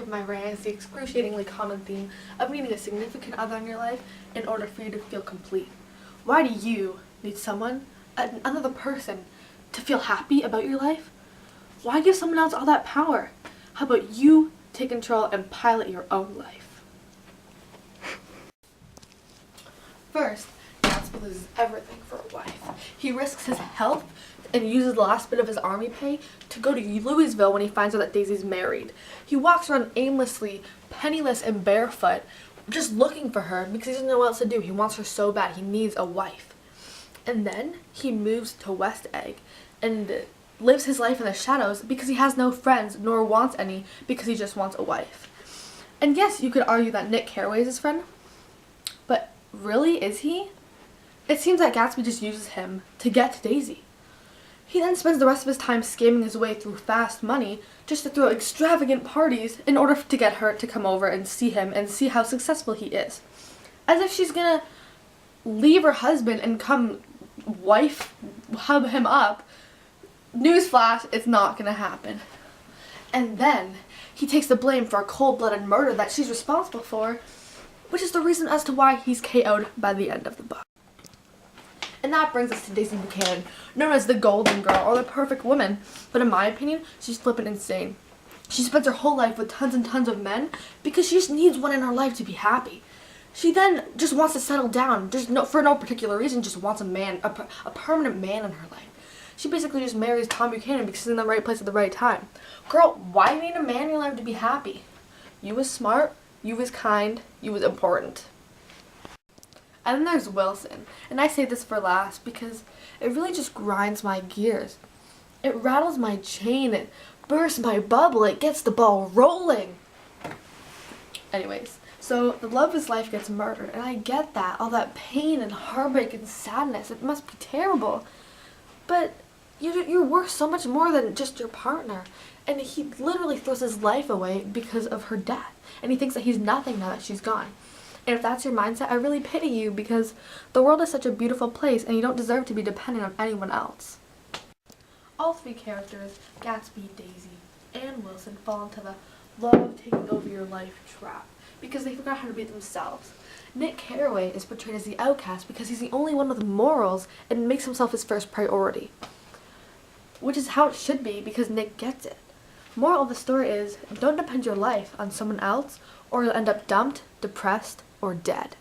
of my rant is the excruciatingly common theme of needing a significant other in your life in order for you to feel complete. Why do you need someone, another person, to feel happy about your life? Why give someone else all that power? How about you take control and pilot your own life? First, Gatsby loses everything for a wife. He risks his health and uses the last bit of his army pay to go to Louisville when he finds out that Daisy's married. He walks around aimlessly, penniless and barefoot, just looking for her because he doesn't know what else to do. He wants her so bad. He needs a wife. And then he moves to West Egg and lives his life in the shadows because he has no friends nor wants any because he just wants a wife. And yes, you could argue that Nick Carraway is his friend, but really, is he? It seems that Gatsby just uses him to get to Daisy. He then spends the rest of his time scamming his way through fast money just to throw extravagant parties in order to get her to come over and see him and see how successful he is. As if she's gonna leave her husband and come wife hub him up. Newsflash, it's not gonna happen. And then he takes the blame for a cold-blooded murder that she's responsible for, which is the reason as to why he's KO'd by the end of the book. And that brings us to Daisy Buchanan, known as the golden girl or the perfect woman, but in my opinion, she's flippin' insane. She spends her whole life with tons and tons of men because she just needs one in her life to be happy. She then just wants to settle down, for no particular reason, just wants a man, a permanent man in her life. She basically just marries Tom Buchanan because he's in the right place at the right time. Girl, why do you need a man in your life to be happy? You was smart, you was kind, you was important. And then there's Wilson, and I say this for last because it really just grinds my gears. It rattles my chain, it bursts my bubble, it gets the ball rolling. Anyways, so the love of his life gets murdered, and I get that, all that pain and heartbreak and sadness, it must be terrible. But you're worth so much more than just your partner. And he literally throws his life away because of her death, and he thinks that he's nothing now that she's gone. And if that's your mindset, I really pity you because the world is such a beautiful place and you don't deserve to be dependent on anyone else. All three characters, Gatsby, Daisy, and Wilson, fall into the love taking over your life trap because they forgot how to be themselves. Nick Carraway is portrayed as the outcast because he's the only one with morals and makes himself his first priority. Which is how it should be because Nick gets it. Moral of the story is, don't depend your life on someone else or you'll end up dumped, depressed, or dead.